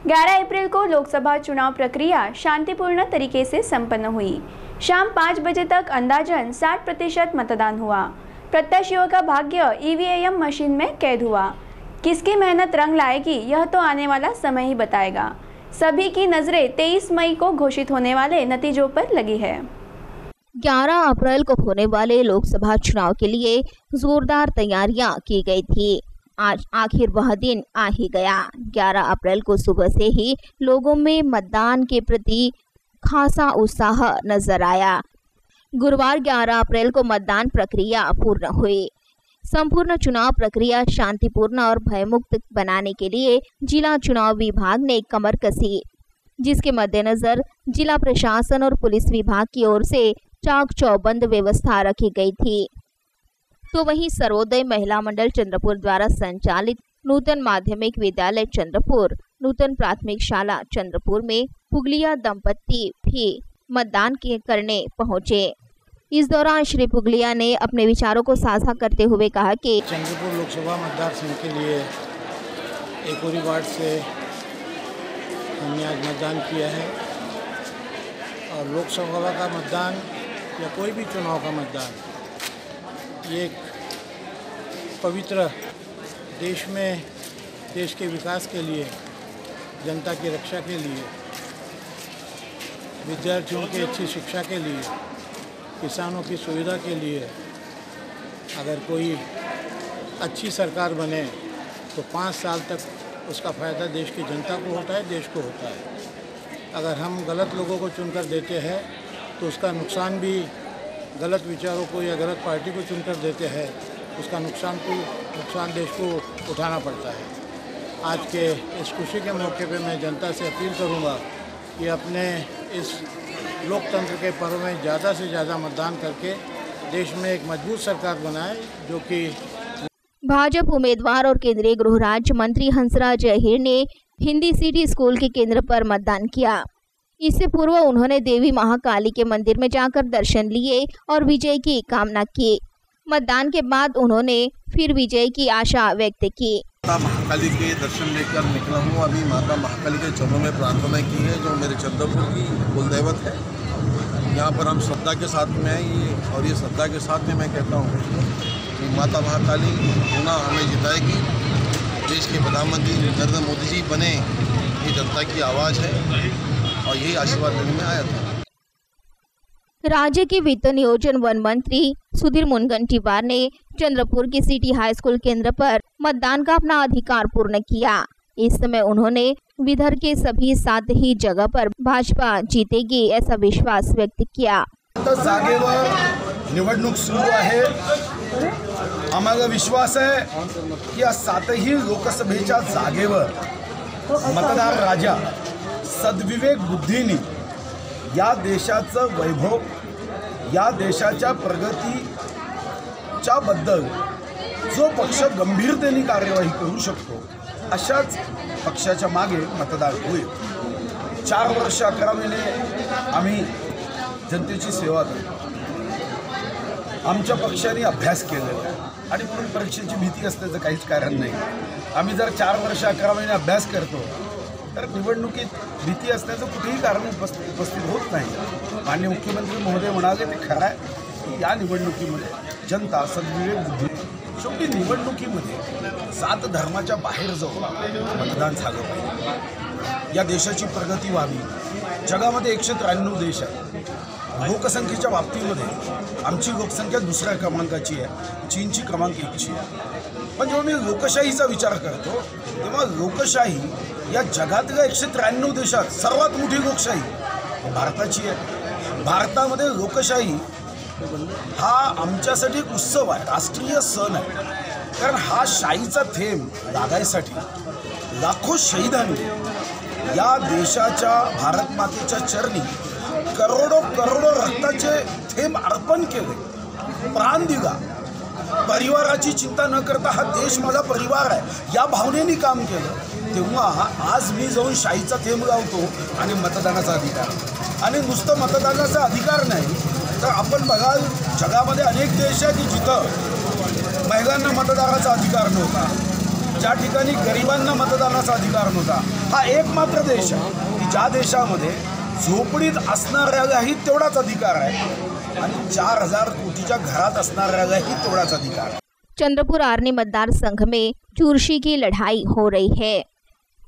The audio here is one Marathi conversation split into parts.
11 अप्रैल को लोकसभा चुनाव प्रक्रिया शांतिपूर्ण तरीके से संपन्न हुई। शाम 5 बजे तक अंदाजन 60% मतदान हुआ। प्रत्याशियों का भाग्य ईवीएम मशीन में कैद हुआ। किसकी मेहनत रंग लाएगी यह तो आने वाला समय ही बताएगा। सभी की नजरें 23 मई को घोषित होने वाले नतीजों पर लगी है। 11 अप्रैल को होने वाले लोकसभा चुनाव के लिए जोरदार तैयारियां की गई थी। आज आखिर वह दिन आ ही गया। 11 अप्रैल को सुबह से ही लोगों में मतदान के प्रति खासा उत्साह नजर आया। गुरुवार 11 अप्रैल को मतदान प्रक्रिया पूर्ण हुई। संपूर्ण चुनाव प्रक्रिया शांतिपूर्ण और भयमुक्त बनाने के लिए जिला चुनाव विभाग ने कमर कसी, जिसके मद्देनजर जिला प्रशासन और पुलिस विभाग की ओर से चाक चौबंद व्यवस्था रखी गई थी। तो वहीं सर्वोदय महिला मंडल चंद्रपुर द्वारा संचालित नूतन माध्यमिक विद्यालय चंद्रपुर, नूतन प्राथमिक शाला चंद्रपुर में पुगलिया दंपत्ति भी मतदान करने पहुंचे। इस दौरान श्री पुगलिया ने अपने विचारों को साझा करते हुए कहा कि चंद्रपुर लोकसभा मतदार संघ के लिए एकोरी वार्ड से हमने आज मतदान किया है और लोकसभा का मतदान या कोई भी चुनाव का मतदान ये एक पवित्र देश में देश के विकास के लिए, जनता की रक्षा के लिए, विद्यार्थियों की अच्छी शिक्षा के लिए, किसानों की सुविधा के लिए अगर कोई अच्छी सरकार बने तो 5 साल तक उसका फ़ायदा देश की जनता को होता है, देश को होता है। अगर हम गलत लोगों को चुनकर देते हैं तो उसका नुकसान भी, गलत विचारों को या गलत पार्टी को चुनकर देते हैं उसका नुकसान देश को उठाना पड़ता है। आज के इस खुशी के मौके पे मैं जनता से अपील करूंगा कि अपने इस लोकतंत्र के पर्व में ज़्यादा से ज़्यादा मतदान करके देश में एक मजबूत सरकार बनाए जो कि भाजपा उम्मीदवार और केंद्रीय गृह राज्य मंत्री हंसराज अहीर ने हिंदी सिटी स्कूल के केंद्र पर मतदान किया। इससे पूर्व उन्होंने देवी महाकाली के मंदिर में जाकर दर्शन लिए और विजय की कामना की। मतदान के बाद उन्होंने फिर विजय की आशा व्यक्त की। माता महाकाली के दर्शन लेकर निकला हूँ। अभी माता महाकाली के चरणों में प्रार्थना की है जो मेरे चंद्रपुर की कुलदेवत है। यहाँ पर हम श्रद्धा के साथ में हैं और ये श्रद्धा के साथ में मैं कहता हूँ कि माता महाकाली पुनः हमें जिताएगी। देश के प्रधानमंत्री नरेंद्र मोदी जी बने, ये जनता की आवाज़ है और यही आशीर्वाद लेने में आया था। राज्य के वित्त नियोजन वन मंत्री सुधीर मुनगंटीवार ने चंद्रपुर की सिटी हाई स्कूल केंद्र पर मतदान का अपना अधिकार पूर्ण किया। इस समय उन्होंने विदर्भ के सभी 7 ही जगह पर भाजपा जीतेगी ऐसा विश्वास व्यक्त किया। जागेवर निवडणूक सुरू आहे। आम्हाला विश्वास आहे की या 7ही लोकसभेच्या जागेवर मतदार राजा सद्विवेक बुद्धीने या देशाचं वैभव, या देशाच्या प्रगतीच्या बद्दल जो पक्ष गंभीरतेने कार्यवाही करू शकतो अशाच पक्षाच्या मागे मतदार होईल। 4 वर्ष 11 महिने आम्ही जनतेची सेवा करतो। आमच्या पक्षाने अभ्यास केलेला आहे आणि म्हणून परीक्षेची भीती असण्याचं काहीच कारण नाही। आम्ही जर 4 वर्ष 11 महिने अभ्यास करतो तर निवडणुकीत भीती असण्याचं कुठेही कारण उपस्थित होत नाही। माननीय मुख्यमंत्री महोदय म्हणाले ते खरं आहे की या निवडणुकीमध्ये जनता सद्विवेक बुद्धी, शेवटी निवडणुकीमध्ये 7 धर्माच्या बाहेर जाऊन मतदान झालं पाहिजे। या देशाची प्रगती व्हावी। जगामध्ये 193 देश आहेत। लोकसंख्येच्या बाबतीमध्ये आमची लोकसंख्या 2ऱ्या क्रमांकाची आहे, चीनची क्रमांक 1ची आहे। पण जेव्हा मी लोकशाहीचा विचार करतो तेव्हा लोकशाही या जगातल्या 193 देशात सर्वात मोठी लोकशाही भारताची आहे। भारतामध्ये लोकशाही हा आमच्यासाठी एक उत्सव आहे, राष्ट्रीय सण आहे। कारण हा शाहीचा थेंब लागायसाठी लाखो शहीदांनी या देशाच्या भारत मातेच्या चरणी करोडो रक्ताचे थेंब अर्पण केले, प्राण दिला। परिवाराची चिंता न करता हा देश माझा परिवार आहे या भावनेने काम केलं। तेव्हा आज मी जाऊन शाहीचा थेंब लावतो आणि मतदानाचा अधिकार, आणि नुसतं मतदानाचा अधिकार नाही तर आपण बघाल जगामध्ये अनेक देश आहेत की जिथं महिलांना मतदानाचा अधिकार नव्हता, ज्या ठिकाणी गरिबांना मतदानाचा अधिकार नव्हता, हा एकमात्र देश आहे की ज्या देशामध्ये झोपडीत असणाऱ्यालाही तेवढाच अधिकार आहे आणि 4000 कोटीच्या घरात असणाऱ्यालाही तेवढाच अधिकार आहे। चंद्रपुर आर्नी मतदार संघ में चुरशी की लड़ाई हो रही है।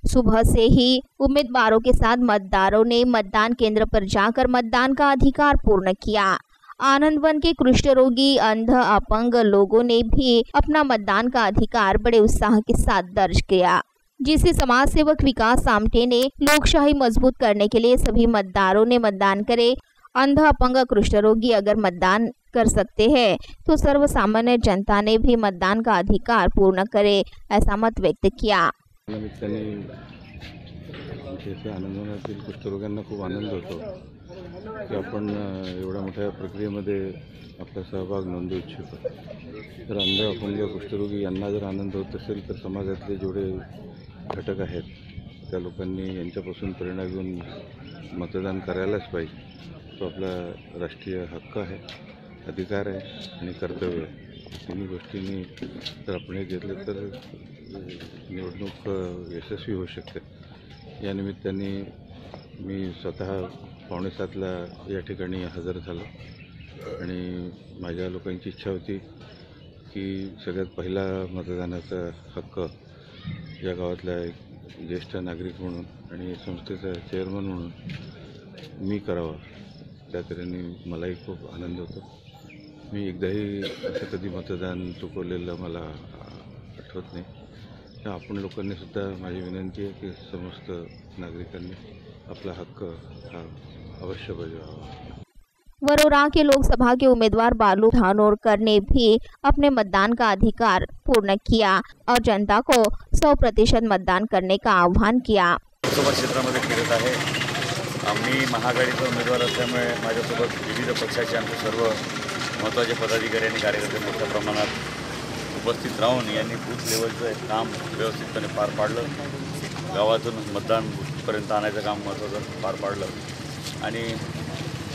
सुबह से ही उम्मीदवारों के साथ मतदारों ने मतदान केंद्र पर जाकर मतदान का अधिकार पूर्ण किया। आनंदवन के कुष्ठ रोगी, अंध, अपंग लोगों ने भी अपना मतदान का अधिकार बड़े उत्साह के साथ दर्ज किया, जिसे समाज सेवक विकास आमटे ने लोकशाही मजबूत करने के लिए सभी मतदारों ने मतदान करे। अंध, अपंग, कुष्ठ रोगी अगर मतदान कर सकते हैं तो सर्वसामान्य जनता ने भी मतदान का अधिकार पूर्ण करे, ऐसा मत व्यक्त किया। निमित्ताने येथे आनंदवनातील कुष्ठरोग्यांना खूप आनंद होतो की आपण एवढ्या मोठ्या प्रक्रियेमध्ये आपला सहभाग नोंदवू इच्छितो। तर अंध, अपंग, कुष्ठरोगी यांना जर आनंद होत असेल तर समाजातले जेवढे घटक आहेत त्या लोकांनी यांच्यापासून प्रेरणा घेऊन मतदान करायलाच पाहिजे। तो आपला राष्ट्रीय हक्क आहे, अधिकार आहे आणि कर्तव्य आहे। तिन्ही गोष्टींनी जर आपण हे घेतले तर निवडणूक यशस्वी होऊ शकते। या निमित्ताने मी स्वतः 6:45ला या ठिकाणी हजर झालो आणि माझ्या लोकांची इच्छा होती की सगळ्यात पहिला मतदानाचा हक्क या गावातला एक ज्येष्ठ नागरिक म्हणून आणि संस्थेचा चेअरमन म्हणून मी करावा। त्या तऱ्हेने मलाही खूप आनंद होतो। मी एकदाही असं कधी मतदान चुकवलेलं मला आठवत नाही। तर आपण लोकांनी सुद्धा माझी विनंती आहे की समस्त नागरिकांनी आपला हक्क हा अवश्य बजावावा। वरोरा के लोकसभा के उम्मीदवार बालू धानोरकर ने भी अपने मतदान का अधिकार पूर्ण किया और जनता को 100% मतदान करने का आह्वान किया। लोकसभा क्षेत्रामध्ये फिरत आहे। आम्ही महाआघाडीचा उमेदवार असल्यामुळे माझ्यासोबत विविध पक्षाचे आमचे सर्व महत्त्वाचे पदाधिकारी आणि कार्यकर्ते मोठ्या प्रमाणात उपस्थित राहून यांनी बूथ लेवलचं काम व्यवस्थितपणे पार पाडलं। गावातून मतदान बूथपर्यंत आणायचं काम महत्त्वाचं पार पाडलं आणि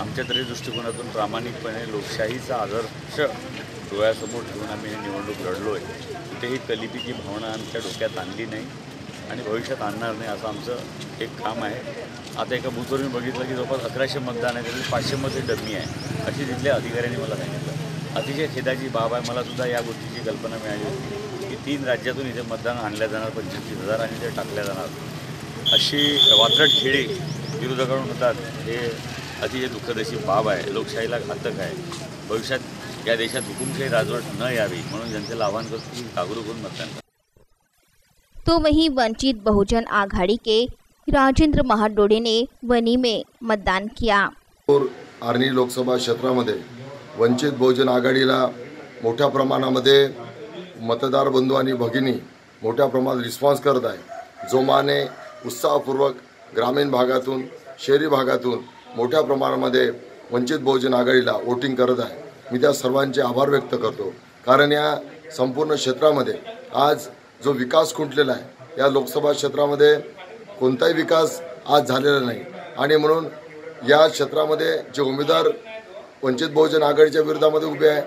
आमच्या तरी दृष्टिकोनातून प्रामाणिकपणे लोकशाहीचा आदर्श डोळ्यासमोर ठेवून आम्ही ही निवडणूक लढलो आहे। कुठेही कलिपीची भावना आमच्या डोक्यात आणली नाही आणि भविष्यात आणणार नाही असं आमचं एक काम आहे। आता एका बूथवर मी बघितलं की जवळपास 1100 मतदान आहे, त्यातली 500 मध्ये डमी आहे अशी तिथल्या अधिकाऱ्यांनी मला सांगितलं। अतिशय खेदाची बाब आहे। मला सुद्धा या गोष्टीची कल्पना मिळाली होती की 3 राज्यातून इथे मतदान आणल्या जाणार 25,000 आणि ते टाकल्या जाणार अशी वात्रट खेळी विरोधकांकडून होतात। हे अतिशय दुःखद अशी बाब आहे, लोकशाहीला घातक आहे। भविष्यात या देशात हुकुमशाही राजवट न यावी म्हणून जनतेला आवाहन करतो की जागरूक होऊन मतदान करा। तो वहीं वंचित बहुजन आघाड़ी के राजेंद्र महाडोडे ने वनी में मतदान किया। आर्नी लोकसभा क्षेत्रामध्ये वंचित बहुजन आघाडीला मोठ्या प्रमाणामध्ये मतदार बंधू आणि भगिनी मोठ्या प्रमाणात रिस्पॉन्स करत आहे। जोमाने उत्साहपूर्वक ग्रामीण भागातून शहरी भागातून मोठ्या प्रमाणामध्ये वंचित बहुजन आघाडीला वोटिंग करत आहे। मी त्या सर्वांचे आभार व्यक्त करतो, कारण या संपूर्ण क्षेत्रामध्ये आज जो विकास खुंटलेला आहे या लोकसभा क्षेत्रामध्ये कोणताही विकास आज झालेला नाही आणि म्हणून या क्षेत्रामध्ये जे उमेदवार वंचित बहुजन आघाडीच्या विरोधामध्ये उभे आहे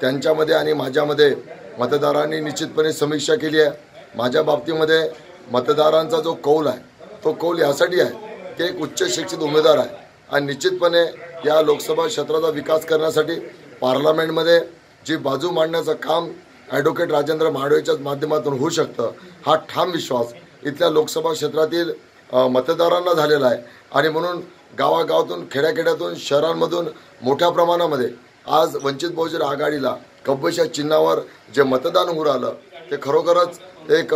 त्यांच्यामध्ये आणि माझ्यामध्ये मतदारांनी निश्चितपणे समीक्षा केली आहे। माझ्या बाबतीमध्ये मतदारांचा जो कौल आहे तो कौल यासाठी आहे की एक उच्च शिक्षित उमेदवार आहे आणि निश्चितपणे या लोकसभा क्षेत्राचा विकास करण्यासाठी पार्लमेंटमध्ये जी बाजू मांडण्याचं काम ॲडव्होकेट राजेंद्र महाडोळेच्या माध्यमातून होऊ शकतं हा ठाम विश्वास इथल्या लोकसभा क्षेत्रातील मतदारांना झालेला आहे आणि म्हणून गावागावातून खेड्याखेड्यातून शहरांमधून मोठ्या प्रमाणामध्ये आज वंचित बहुजन आघाडीला कब्बशा चिन्हावर जे मतदान होऊ राहिलं ते खरोखरच एक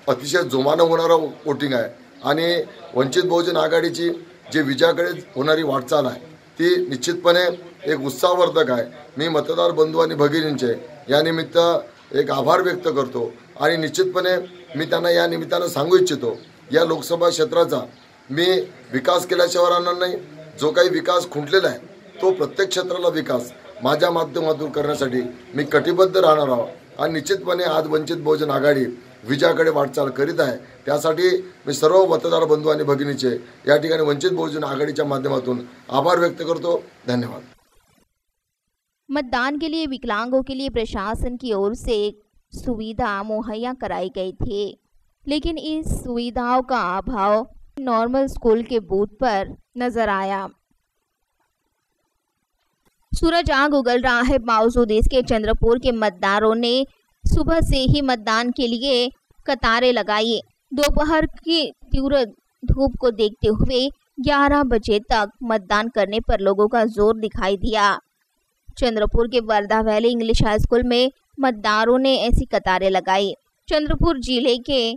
अतिशय जोमानं होणारं वोटिंग आहे आणि वंचित बहुजन आघाडीची जी विजयाकडे होणारी वाटचाल आहे ती निश्चितपणे एक उत्साहवर्धक आहे। मी मतदार बंधू आणि भगिनींचे या निमित्त एक आभार व्यक्त करतो आणि निश्चितपणे मी त्यांना या निमित्तानं सांगू इच्छितो या लोकसभा क्षेत्राचा मी विकास केल्याशिवाय राहणार नाही। जो काही विकास खुंटलेला आहे तो प्रत्येक क्षेत्राला विकास माझ्या माध्यमातून करण्यासाठी मी कटिबद्ध राहणार आहोत आणि निश्चितपणे आज वंचित बहुजन आघाडी विजयाकडे वाटचाल करीत आहे। त्यासाठी मी सर्व मतदार बंधू आणि भगिनीचे या ठिकाणी वंचित बहुजन आघाडीच्या माध्यमातून आभार व्यक्त करतो। धन्यवाद। मतदान के लिए विकलांगों के लिए प्रशासन की ओर से सुविधा मुहैया कराई गई थी, लेकिन इस सुविधाओं का अभाव नॉर्मल स्कूल के बूथ पर नजर आया। सूरज आग उगल रहा है, बावजूद इसके चंद्रपुर के मतदारों ने सुबह से ही मतदान के लिए कतारें लगाई। दोपहर की तीव्र धूप को देखते हुए 11 बजे तक मतदान करने पर लोगों का जोर दिखाई दिया। चंद्रपुर के वर्धा वैली इंग्लिश हाई स्कूल में मतदारों ने ऐसी कतारें लगाई। चंद्रपुर जिले के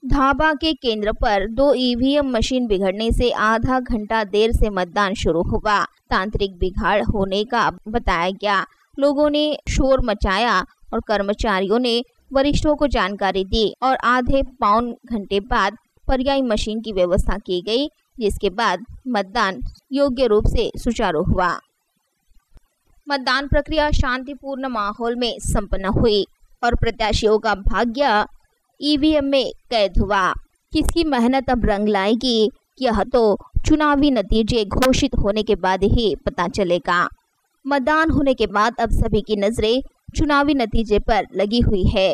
धाबा के केंद्र पर 2 ईवीएम मशीन बिगड़ने से आधा घंटा देर से मतदान शुरू हुआ। तांत्रिक बिगाड़ होने का बताया गया। लोगों ने शोर मचाया और कर्मचारियों ने वरिष्ठों को जानकारी दी और आधे पौन घंटे बाद पर्यायी मशीन की व्यवस्था की गई, जिसके बाद मतदान योग्य रूप से सुचारू हुआ। मतदान प्रक्रिया शांतिपूर्ण माहौल में संपन्न हुई और प्रत्याशियों का भाग्य ईवीएम में कैद हुआ। किसकी मेहनत अब रंग लाएगी, यह तो चुनावी नतीजे घोषित होने के बाद ही पता चलेगा। मतदान होने के बाद अब सभी की नजरें चुनावी नतीजे पर लगी हुई है।